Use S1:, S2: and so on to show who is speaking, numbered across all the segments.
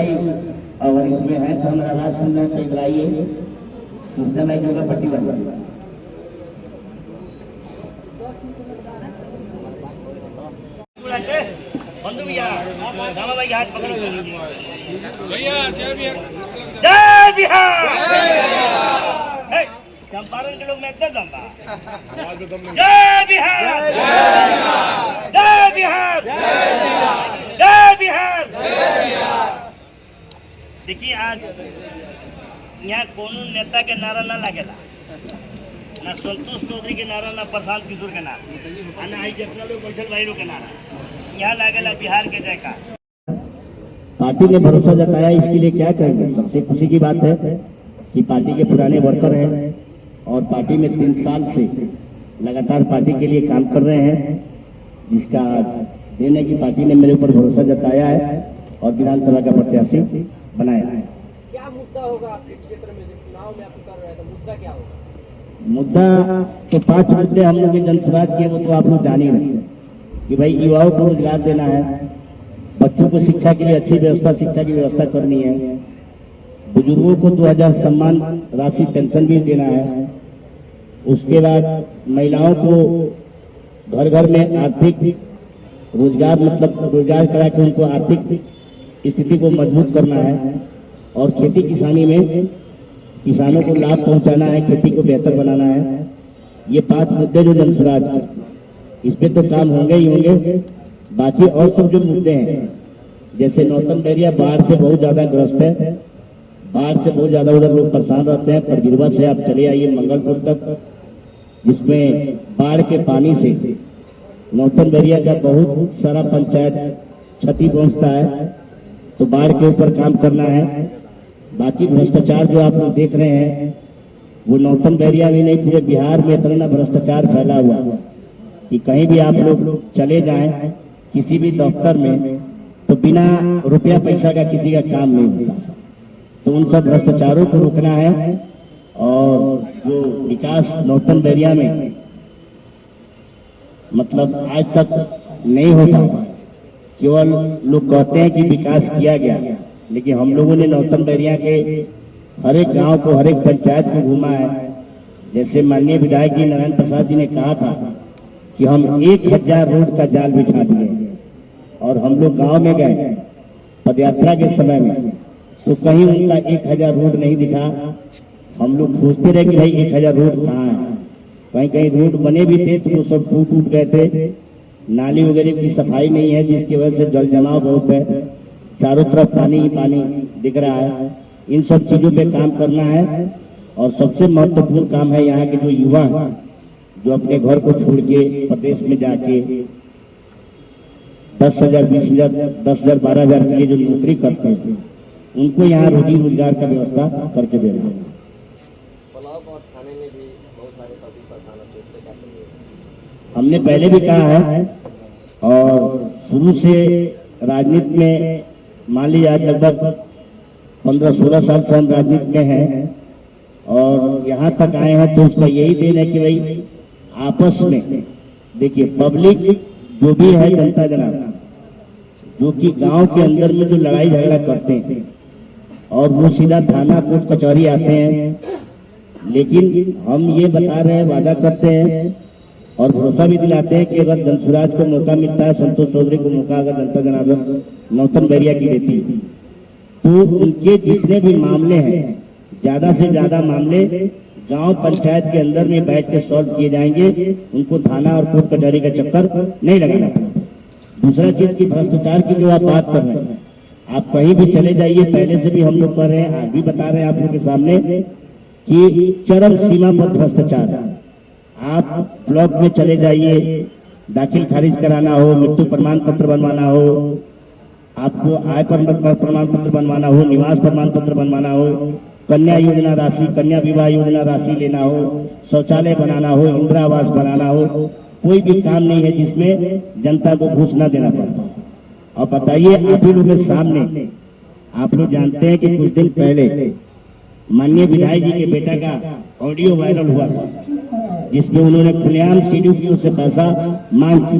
S1: भाई और इसमें है तो हमारा आवाज सुनना तो इधर आइए, सूचना मैं दूंगा पट्टी बनवा बंधु भैया रामा भाई हाथ पकड़ो भैया। जय बिहार, जय बिहार। चंपारण के लोग में इतना दम्बा। जय बिहार, जय बिहार, जय बिहार। देखिए आज यहाँ कोनो नेता के नारा ना लगेला, ना संतोष चौधरी के नारा, ना प्रशांत किशोर के नारा, ना जितना लोग बैठल भाई लोग के नारा, यहाँ लागेला बिहार के जयकार। पार्टी ने भरोसा जताया, इसके लिए क्या करेंगे। सबसे खुशी की बात है कि पार्टी के पुराने वर्कर हैं और पार्टी में 3 साल से लगातार पार्टी के लिए काम कर रहे हैं, जिसका दिन है कि पार्टी ने मेरे ऊपर भरोसा जताया है और विधानसभा का प्रत्याशी बनाया है।
S2: क्या मुद्दा होगा आपके क्षेत्र में जो चुनाव में आप कर रहे हैं, तो मुद्दा क्या होगा?
S1: मुद्दा तो 5 मुद्दे हम लोग जनसुराज किए, वो तो आप लोग जान ही रहे हैं कि भाई युवाओं को रोजगार देना है, बच्चों को शिक्षा के लिए अच्छी व्यवस्था, शिक्षा की व्यवस्था करनी है, बुजुर्गों को 2000 सम्मान राशि पेंशन भी देना है, उसके बाद महिलाओं को घर घर में आर्थिक रोजगार मतलब रोजगार करा के उनको आर्थिक स्थिति को मजबूत करना है, और खेती किसानी में किसानों को लाभ पहुंचाना है, खेती को बेहतर बनाना है। ये 5 मुद्दे जो जनसुराज, इस पे तो काम होंगे ही होंगे। बाकी और सब जो मुद्दे हैं, जैसे नौतन बैरिया बाढ़ से बहुत ज्यादा ग्रस्त है, बाढ़ से बहुत ज्यादा उधर लोग परेशान रहते हैं। परगिरवा से आप चले आइए मंगलपुर तक, जिसमें बाढ़ के पानी से नौतन बैरिया का बहुत सारा पंचायत क्षति पहुंचता है, तो बाढ़ के ऊपर काम करना है। बाकी भ्रष्टाचार जो आप लोग देख रहे हैं, वो नौतन बैरिया में नहीं, पूरे बिहार में इतना भ्रष्टाचार फैला हुआ कि कहीं भी आप लोग चले जाएं किसी भी दफ्तर में, तो बिना रुपया पैसा का किसी का काम नहीं होता। तो उन सब भ्रष्टाचारों को रोकना है, और जो विकास नौतन बैरिया में मतलब आज तक नहीं होता, केवल लोग कहते हैं कि विकास किया गया, लेकिन हम लोगों ने नौतन बैरिया के हर एक गांव को, हर एक पंचायत को घूमा है। जैसे माननीय विधायक जी नारायण प्रसाद जी ने कहा था कि हम 1000 रोड का जाल बिछा दिए, और हम लोग गांव में गए पदयात्रा के समय में, तो कहीं उनका 1000 रोड नहीं दिखा। हम लोग पूछते रहे कि भाई 1000 रोड कहाँ है। कहीं कहीं रोड बने भी थे तो वो सब टूट गए थे, नाली वगैरह की सफाई नहीं है, जिसकी वजह से जल जमाव बहुत है, चारों तरफ पानी ही पानी दिख रहा है। इन सब चीजों पे काम करना है, और सबसे महत्वपूर्ण काम है यहाँ के जो युवा जो अपने घर को छोड़ के प्रदेश में जाके 10,000, 20,000, 10,000, 12,000 के लिए जो नौकरी करते हैं, उनको यहाँ रोजी रोजगार का व्यवस्था करके देना है। हमने पहले भी कहा है, और शुरू से राजनीति में मान लीजिए आज लगभग 15-16 साल से हम राजनीति में हैं, और यहाँ तक आए हैं, तो उसका यही देन है कि भाई आपस में देखिए, पब्लिक जो भी है, जनता जनार्दन जो कि गांव के अंदर में जो लड़ाई झगड़ा करते हैं, और वो सीधा थाना कोर्ट कचहरी आते हैं, लेकिन हम ये बता रहे हैं, वादा करते हैं और भरोसा भी दिलाते हैं कि अगर जनसुराज को मौका मिलता है, संतोष चौधरी को मौका अगर जनता जनार्दन नौतन बैरिया की देती, तो उनके जितने भी मामले हैं, ज्यादा से ज्यादा मामले गांव पंचायत के अंदर में बैठ के सॉल्व किए जाएंगे। उनको थाना और कोर्ट कचहरी का चक्कर नहीं लगाना पड़ेगा। दूसरा चीज की भ्रष्टाचार की जो आप बात कर रहे हैं, आप कहीं भी चले जाइए, पहले से भी हम लोग कर रहे हैं, आज भी बता रहे हैं आप लोग के सामने कि चरम सीमा पर भ्रष्टाचार है। आप ब्लॉक में चले जाइए, दाखिल खारिज कराना हो, मृत्यु प्रमाण पत्र बनवाना हो, आपको आय प्रमाण पत्र बनवाना हो, निवास प्रमाण पत्र बनवाना हो, कन्या योजना राशि, कन्या विवाह योजना राशि लेना हो, शौचालय बनाना हो, इंदिरा आवास बनाना हो, कोई भी काम नहीं है जिसमें जनता को घूस न देना पड़ता। और बताइए, आप ही लोग के सामने आप लोग जानते हैं कि कुछ दिन पहले माननीय विधायक जी के बेटा का ऑडियो वायरल हुआ था, जिसमें उन्होंने खुलेआम CDPO से पैसा मांग की।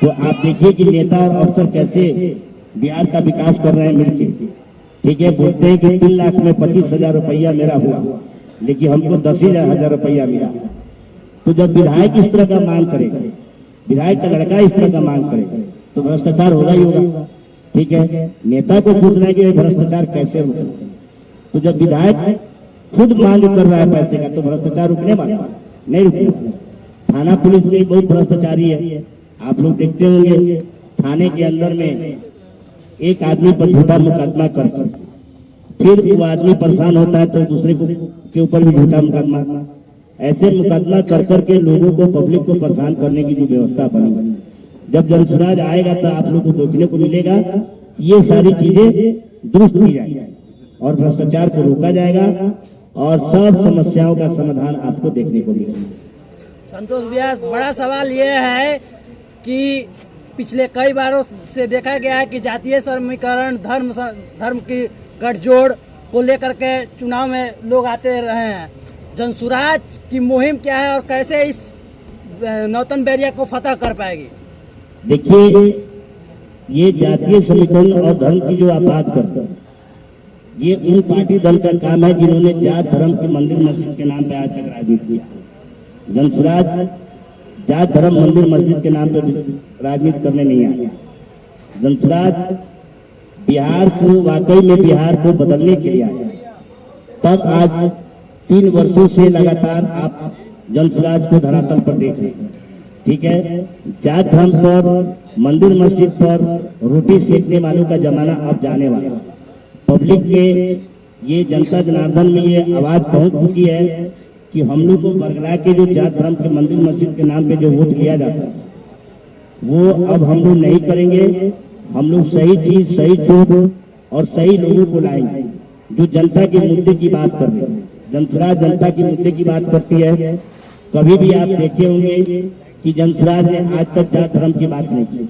S1: तो आप देखिए कि नेता और अफसर कैसे बिहार का विकास कर रहे हैं मिलकर। ठीक है, बोलते हैं कि 3 लाख में 25,000 रुपया मेरा हुआ, लेकिन हमको 10,000 रुपया मिला। तो जब विधायक इस तरह का मांग करेगा, विधायक का लड़का इस तरह का मांग करेगा, तो भ्रष्टाचार होगा ही होगा। ठीक है, नेता को पूछना है कि भ्रष्टाचार कैसे रुके। तो जब विधायक खुद मांग कर रहा है पैसे का, तो भ्रष्टाचार रुकने वाला नहीं रुकेगा। थाना पुलिस में बहुत भ्रष्टाचारी है, आप लोग देखते होंगे। थाने के अंदर में एक आदमी पर झूठा मुकदमा करके फिर वो आदमी परेशान होता है तो दूसरे को के ऊपर भी झूठा मुकदमा, ऐसे मुकदमा कर करके लोगों को, पब्लिक को परेशान करने की जो व्यवस्था बनी, जब जनसुराज आएगा तो आप लोग को देखने को मिलेगा ये सारी चीजें दुरुस्त की जाएगी और भ्रष्टाचार को रोका जाएगा और सब समस्याओं का समाधान आपको देखने को मिलेगा।
S2: संतोष व्यास, बड़ा सवाल यह है कि पिछले कई बारों से देखा गया है कि जातीय समीकरण, धर्म की गठजोड़ को लेकर के चुनाव में लोग आते रहे हैं। जनसुराज की मुहिम क्या है और कैसे इस नौतन बैरिया को फतह कर पाएगी?
S1: देखिए, ये जातीय समीकरण और धर्म की जो आप बात करते हैं, ये उन पार्टी दल का काम है जिन्होंने जात धर्म के मंदिर मस्जिद के नाम पे आज तक राजनीति किया। जनसुराज जात धर्म मंदिर मस्जिद के नाम पे राजनीति करने नहीं आया। जनसुराज बिहार को, वाकई में बिहार को बदलने के लिए आया। तब आज 3 वर्षों से लगातार आप जनसुराज को धरातल पर देख रहे हैं। ठीक है, जात धर्म पर, मंदिर मस्जिद पर रोटी सेकने वालों का जमाना अब जाने वाला। पब्लिक में ये, जनता जनार्दन में ये आवाज पहुंच चुकी है कि हम लोग को बरगला के जो जात धर्म के मंदिर मस्जिद के नाम पे जो वोट लिया जाता है वो अब हम लोग नहीं करेंगे। हम लोग सही चीज, सही झूठ और सही लोगों को लाएंगे जो जनता के मुद्दे की बात कर रहे हैं। जनसुराज जनता के मुद्दे की बात करती है। कभी भी आप देखे होंगे कि जनसुराज ने आज तक जात धर्म की बात नहीं की।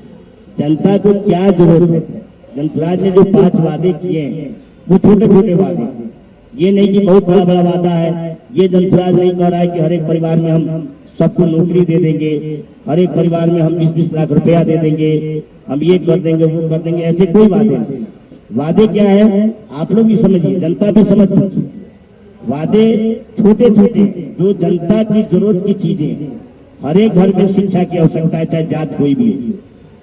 S1: जनता को क्या जरूरत है? जनसुराज ने जो 5 वादे किए हैं वो छोटे छोटे वादे, ये नहीं कि बहुत बड़ा बड़ा वादा है। ये जनसुराज नहीं कह रहा है कि हर एक परिवार में हम सबको नौकरी दे देंगे, हर एक परिवार में हम 20-20 लाख रुपया दे देंगे, हम ये कर देंगे, वो कर देंगे, ऐसे कोई वादे नहीं। वादे क्या है आप लोग भी समझिए, जनता भी समझ सकती। वादे छोटे छोटे जो जनता की जरूरत की चीजें, हर एक घर में शिक्षा की आवश्यकता है, चाहे जात कोई भी हो।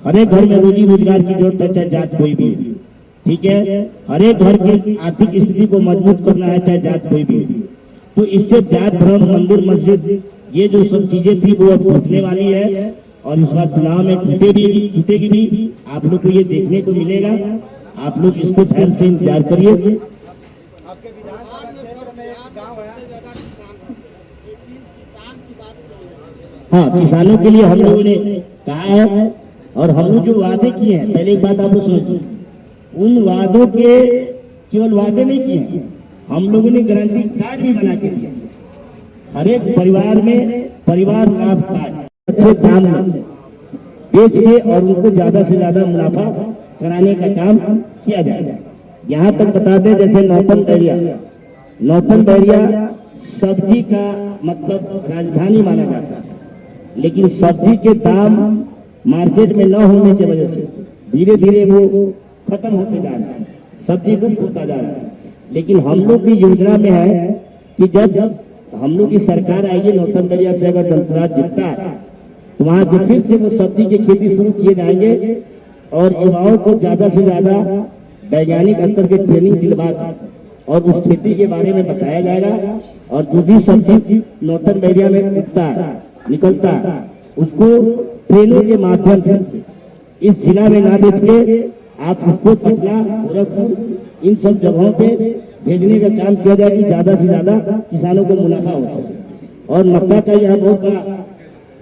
S1: हर एक घर में रोजी रोजगार की जरूरत है, चाहे जात कोई भी हो। ठीक है, हर एक घर की आर्थिक स्थिति को मजबूत करना है, चाहे जात कोई भी हो। तो इससे जात धर्म, मंदिर मस्जिद, ये जो सब चीजें थी वो अब टूटने वाली है और इस बार चुनाव में टूटेगी भी। आप लोग को ये देखने को मिलेगा। आप लोग इसको ध्यान से इंतजार करिए।
S2: आपके विधानसभा क्षेत्र में एक गांव है,
S1: हाँ, किसानों के लिए हम लोगों ने कहा है और हम लोग जो वादे किए हैं, पहले एक बात आप लोग समझिए, उन वादों के केवल वादे नहीं किए हैं, हम लोगों ने गारंटी कार्ड भी बना के दिया। हर एक परिवार में परिवार लाभ कार्ड अच्छे दाम में बेच के और उनको ज्यादा से ज्यादा मुनाफा कराने का काम किया जाएगा। यहाँ तक बता दें, जैसे नौतन बैरिया सब्जी का मतलब राजधानी माना जाता है, लेकिन सब्जी के दाम मार्केट में न होने की वजह से धीरे धीरे वो खत्म होते जा रहा है, सब्जी लुप्त होता जा रहा है। लेकिन हम लोग की योजना में है कि जब हम लोग की सरकार आएगी, नौतन बैरिया से अगर जनसुराज जीतता है तो वहां से फिर से वो सब्जी की खेती शुरू किए जाएंगे और युवाओं को ज्यादा से ज्यादा वैज्ञानिक स्तर के ट्रेनिंग दिलवा और उस खेती के बारे में बताया जाएगा। और जो भी सब्जी नौतन बैरिया में निकलता है उसको ट्रेनों के माध्यम से इस जिला में ना बेच के आप उसको पटना, गोरखपुर, इन सब जगहों पे भेजने का काम किया जाए कि ज्यादा से ज्यादा किसानों को मुनाफा हो सके। और मक्का का यहाँ बहुत बड़ा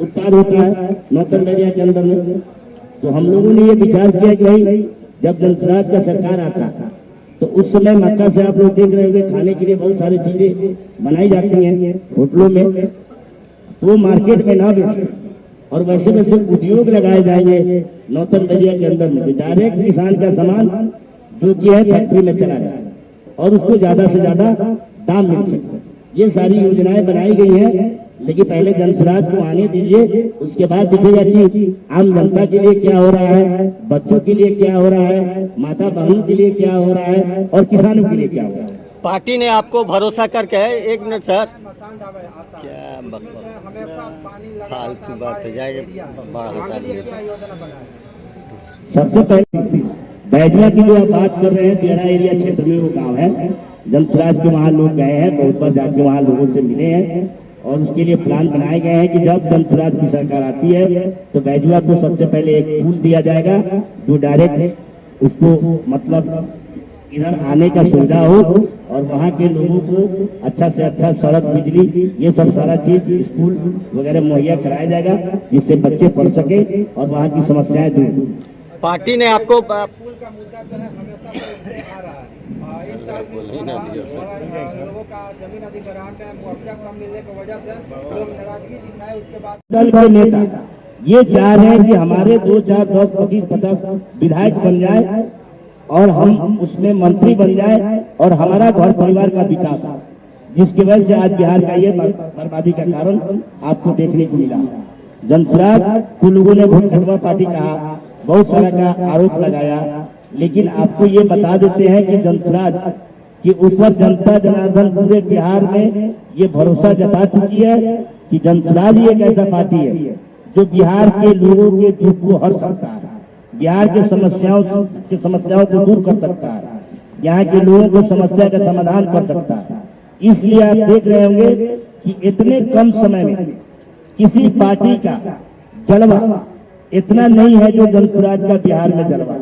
S1: उत्पाद होता है नौतन बैरिया के अंदर में। तो हम लोगों ने ये विचार किया कि भाई जब जनसुराज का सरकार आता तो उस समय मक्का से आप लोग देख रहे होंगे खाने के लिए बहुत सारी चीजें बनाई जाती हैं होटलों में, तो मार्केट में ना बेचे और वैसे वैसे उद्योग लगाए जाएंगे नौतन बैरिया के अंदर में, डायरेक्ट किसान का सामान जो कि है फैक्ट्री में चला जाए और उसको ज्यादा से ज्यादा दाम मिल सके। ये सारी योजनाएं बनाई गई हैं। लेकिन पहले जनसुराज को आने दीजिए, उसके बाद दिखेगा कि आम जनता के लिए क्या हो रहा है, बच्चों के लिए क्या हो रहा है, माता बहनों के लिए क्या हो रहा है और किसानों के लिए क्या हो रहा है।
S3: पार्टी ने आपको भरोसा करके है, 1 मिनट सर, क्या फालतू बात हो जाएगी, बड़ा हटा दिया।
S1: सबसे पहले बैजवा की जो आप बात कर रहे हैं, तेरा एरिया क्षेत्र में वो गाँव है, जनसुराज के वहाँ लोग गए हैं, बहुत बार जाके वहाँ लोगों से मिले हैं और उसके लिए प्लान बनाए गए हैं कि जब जनसुराज की सरकार आती है तो बैजवा को सबसे पहले एक पुल दिया जाएगा जो डायरेक्ट उसको मतलब इधर आने का सुविधा हो और वहाँ के लोगों को अच्छा से अच्छा सड़क, बिजली, ये सब सारा चीज, स्कूल वगैरह मुहैया कराया जाएगा जिससे बच्चे पढ़ सके और वहाँ की समस्याएं दूर हो।
S3: पार्टी ने आपको
S4: पुल का मुद्दा जो है हमेशा से आ रहा है। इस साल भी लोगों का जमीन अधिग्रहण में मुआवजा कम मिलने की वजह से लोग नाराजगी दिखाए। उसके बाद
S1: दल के नेता ये चाह रहे हैं कि हमारे 2, 4, 10, 25, 50 विधायक बन जाए और हम उसमें मंत्री बन जाए और हमारा घर परिवार का विकास, जिसकी वजह से आज बिहार का ये बर्बादी का कारण आपको देखने को मिला। जनसुराज को लोगों ने वोट घटवा पार्टी कहा, बहुत सारा का आरोप लगाया, लेकिन आपको ये बता देते हैं कि जनसुराज के ऊपर जनता जनार्दन पूरे बिहार में ये भरोसा जता चुकी है कि जनसुराज ही एक ऐसा पार्टी है जो बिहार के लोगों के दुख को हर सकता है, बिहार के समस्याओं को दूर कर सकता है, यहाँ के लोगों को समस्या का समाधान कर सकता है। इसलिए आप देख रहे होंगे कि इतने कम समय में किसी पार्टी का जलवा इतना नहीं है जो जनसुराज का बिहार में जलवा।